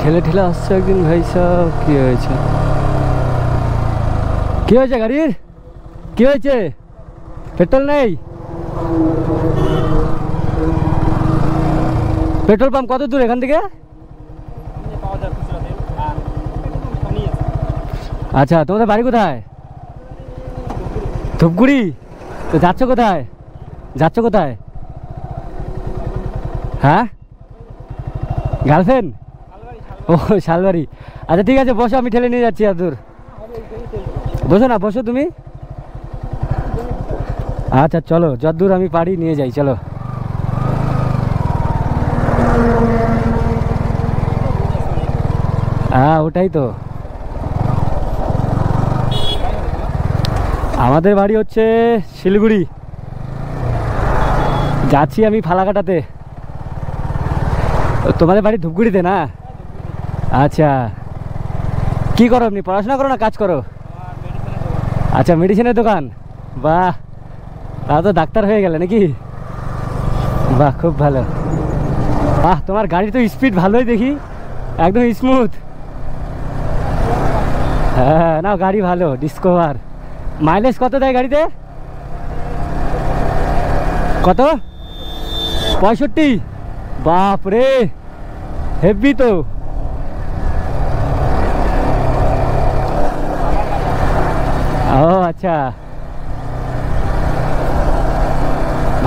ঠেলে ঠেলে আসছে একদিন ভাই সব। কি হয়েছে, কি হয়েছে গাড়ির, কি হয়েছে? পেট্রোল নেই? পেট্রোল পাম্প কত দূর এখান থেকে? আচ্ছা, তোমাদের বাড়ি কোথায়? ধূপগুড়ি। তো যাচ্ছ কোথায়, যাচ্ছ কোথায়? হ্যাঁ, গার্লফ্রেন্ড? ও শালবাড়ি। আচ্ছা ঠিক আছে, বসো, আমি ঠেলে নিয়ে যাচ্ছি এত দূর। বসো না, বসো তুমি। আচ্ছা চলো, যতদূর আমি পারি নিয়ে যাই, চলো। হ্যাঁ ওটাই তো। আমাদের বাড়ি হচ্ছে শিলিগুড়ি, যাচ্ছি আমি ফালাকাটাতে। তোমাদের বাড়ি ধূপগুড়িতে না? আচ্ছা, কি করো আপনি, পড়াশোনা করো না কাজ করো? আচ্ছা, মেডিসিনের দোকান। বাহ, তাহলে তো ডাক্তার হয়ে গেলে নাকি? বাহ, খুব ভালো। বাহ, তোমার গাড়ি তো স্পিড ভালোই দেখি, একদম স্মুথ। হ্যাঁ না, গাড়ি ভালো, ডিসকভার। মাইলেজ কত দেয় গাড়িতে? কত? 65? বাপ রে, হেভি তো। ও আচ্ছা,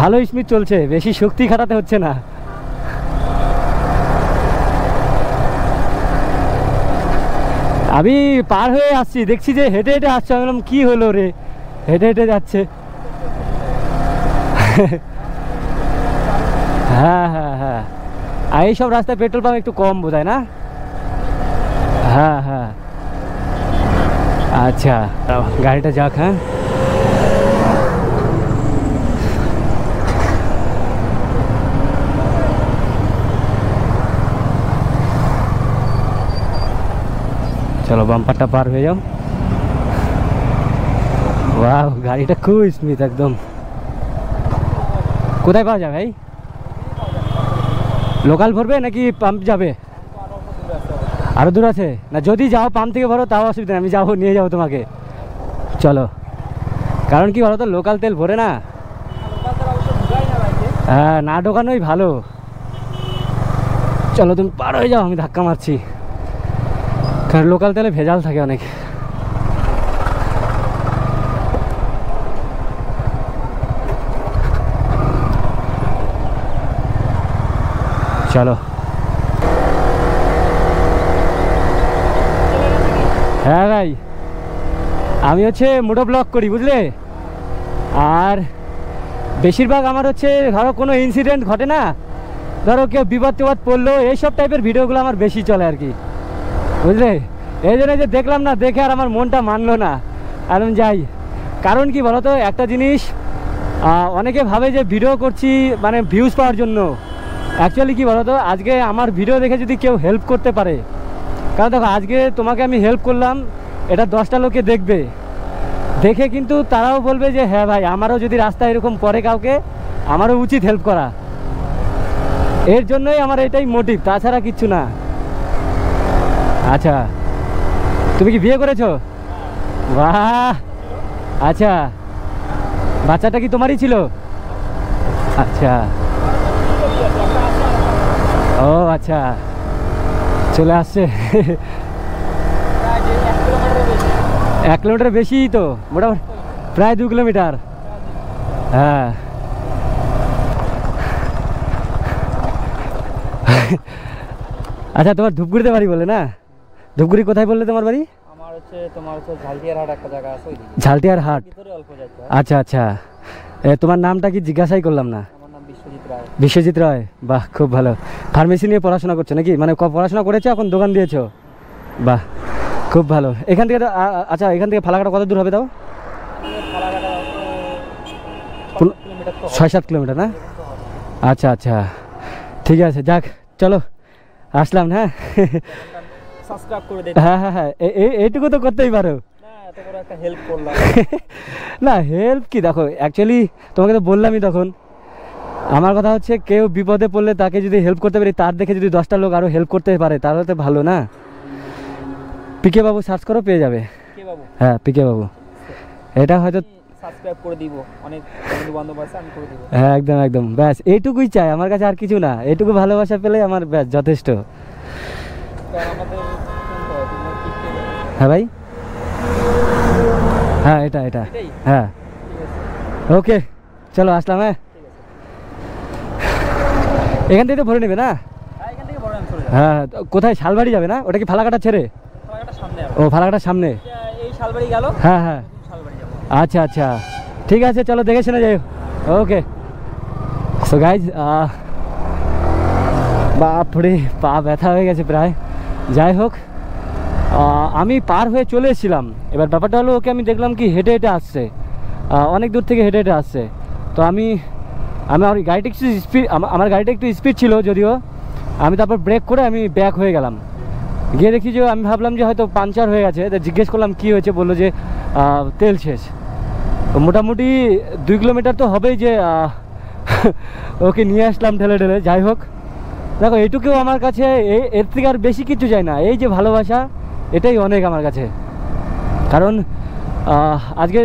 ভালো স্পিড চলছে, বেশি শক্তি খাটাতে হচ্ছে না। আমি পার হয়ে আসছি, দেখছি যে হেঁটে হেঁটে আসছে, আমি বললাম কি হলো রে, হেঁটে হেঁটে যাচ্ছে। হ্যাঁ হ্যাঁ হ্যাঁ, আর এইসব রাস্তায় পেট্রোল পাম্প একটু কম বোধ হয় না? হ্যাঁ হ্যাঁ। আচ্ছা, গাড়িটা যাক। হ্যাঁ চলো, বাম্পারটা পার হয়ে যাও। বাহ, গাড়িটা খুব স্মুথ একদম। কোথায় পাওয়া যায় ভাই? লোকাল ভরবে নাকি পাম্প যাবে? আরো দূর আছে না? যদি যাও পাম্প থেকে ভরো তাও অসুবিধা নেই, আমি যাবো, নিয়ে যাবো তোমাকে। চলো, কারণ কি বলো তো, লোকাল তেল ভরে না। হ্যাঁ, না ঢোকানোই ভালো। চলো তুমি পার হয়ে যাও, আমি ধাক্কা মারছি, কারণ লোকাল তেলে ভেজাল থাকে অনেক। চলো। হ্যাঁ ভাই, আমি হচ্ছে মোটো ব্লগ করি বুঝলে, আর বেশিরভাগ আমার হচ্ছে ধরো কোনো ইনসিডেন্ট ঘটে না, ধরো কেউ বিপদ টিপদ পড়লো, এইসব টাইপের ভিডিওগুলো আমার বেশি চলে আর কি, বুঝলে। এই জন্য যে দেখলাম না, দেখে আর আমার মনটা মানলো না, আর আমি যাই। কারণ কি বলতো, একটা জিনিস অনেকে ভাবে যে ভিডিও করছি মানে ভিউজ পাওয়ার জন্য। অ্যাকচুয়ালি কি বলতো, আজকে আমার ভিডিও দেখে যদি কেউ হেল্প করতে পারে, কারণ দেখো আজকে তোমাকে আমি হেল্প করলাম, এটা 10টা লোকে দেখবে, দেখে কিন্তু তারাও বলবে যে হ্যাঁ ভাই, আমারও যদি রাস্তায় এরকম পড়ে কাউকে, আমারও উচিত হেল্প করা। এর জন্যই আমার এটাই মোটিভ, তাছাড়া কিচ্ছু না। আচ্ছা, তুমি কি বিয়ে করেছো? বাহ, আচ্ছা, বাচ্চাটা কি তোমারই ছিল? আচ্ছা, ও আচ্ছা, চলে আসছে। 1 কিলোমিটার বেশি তো, মোটামুটি প্রায় 2 কিলোমিটার। হ্যাঁ, আচ্ছা, তোমার ধূপগুড়িতে বাড়ি বলে না? ধূপগুড়ি কোথায় বললে তোমার বাড়ি? তোমার হচ্ছে ঝালটিয়ার হাট একটা জায়গা আছে, ঝালটিয়ার হাট। ভিতরে অল্প যাইতে হয়। আচ্ছা আচ্ছা, তোমার নামটা কি জিজ্ঞাসাই করলাম না? আমার নাম বিশ্বজিৎ রায়। বিশ্বজিৎ রায়, বাহ খুব ভালো। ফার্মেসি নিয়ে পড়াশোনা করছো নাকি, মানে পড়াশোনা করেছো এখন দোকান দিয়েছো? বাহ, খুব ভালো। এখান থেকে আচ্ছা, এখান থেকে ফালাকাটা কত দূর হবে তাও? 6-7 কিলোমিটার না? আচ্ছা আচ্ছা, ঠিক আছে, যাক চলো, আসলাম। হ্যাঁ সাবস্ক্রাইব করে দেন। হ্যাঁ হ্যাঁ হ্যাঁ, এইটুকু তো করতেই পারো। এত বড় একটা হেল্প করলাম। না হেল্প কি, দেখো অ্যাকচুয়ালি তোমাকে তো বললামই তখন, আমার কথা হচ্ছে কেউ বিপদে পড়লে তাকে যদি হেল্প করতে পারি, তার দেখে যদি 10টা লোক আরো হেল্প করতে পারে তাহলে তো ভালো না। পিকে বাবু সার্চ করো, পেয়ে যাবে। কে বাবু? হ্যাঁ, পিকে বাবু। এটা হয়তো সাবস্ক্রাইব করে দিব, অনেক বন্ধু বান্ধব আছে, আমি করে দিব। হ্যাঁ, একদম একদম, ব্যাস এইটুকুই চাই আমার কাছে, আর কিছু না। এইটুকু ভালোবাসা পেলে আমার ব্যাস যথেষ্ট। কারণ আমাদের শুনতে হয়, তুমি কি কে বাবু? হ্যাঁ ভাই, হ্যাঁ এটা এটা, এটাই? হ্যাঁ ঠিক আছে, ওকে, চলো আসলাম। হ্যাঁ, ঠিক আছে। এখান থেকে তো ভরে নেবে না? হ্যাঁ, এখান থেকে বড় আমি চলে যাব। হ্যাঁ, তো কোথায় শালবাড়ি যাবে না? ওটা কি ফালাকাটা ছেড়ে? ফালাকাটার সামনে আর ও, ফালাকাটার সামনে। এই শালবাড়ি গেল, হ্যাঁ হ্যাঁ, শালবাড়ি যাব। আচ্ছা আচ্ছা, ঠিক আছে, চলো দেখে শুনে যাই। ওকে, সো গাইজ, বাপরে পা ব্যথা হয়ে গেছে প্রায়। যাই হোক, আমি পার হয়ে চলে এসেছিলাম। এবার ব্যাপারটা হলো, ওকে আমি দেখলাম কি হেঁটে হেঁটে আসছে, অনেক দূর থেকে হেঁটে হেঁটে আসছে। তো আমি আমার গাড়িটা একটু স্পিড, আমার গাড়িটা একটু স্পিড ছিল যদিও। আমি তারপর ব্রেক করে আমি ব্যাক হয়ে গেলাম। গিয়ে দেখি যে, আমি ভাবলাম যে হয়তো পাংচার হয়ে গেছে। তো জিজ্ঞেস করলাম কী হয়েছে, বললো যে তেল শেষ। তো মোটামুটি 2 কিলোমিটার তো হবেই যে ওকে নিয়ে আসলাম ঠেলে ঠেলে। যাই হোক, দেখো এটুকুও আমার কাছে, এর থেকে আর বেশি কিছু চাই না। এই যে ভালোবাসা, এটাই অনেক আমার কাছে। কারণ আজকে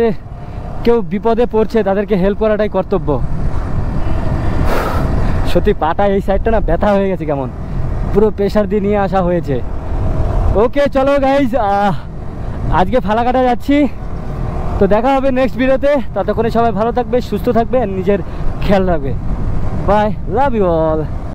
কেউ বিপদে পড়ছে, তাদেরকে হেল্প করাটাই কর্তব্য। সত্যি পাটা এই সাইডটা না ব্যথা হয়ে গেছে, কেমন পুরো প্রেশার দিয়ে নিয়ে আসা হয়েছে। ওকে চলো গাইজ, আজকে ফালাকাটা যাচ্ছি। তো দেখা হবে নেক্সট ভিডিওতে। ততক্ষণে সবাই ভালো থাকবে, সুস্থ থাকবে, আর নিজের খেয়াল রাখবে। Bye, love you all.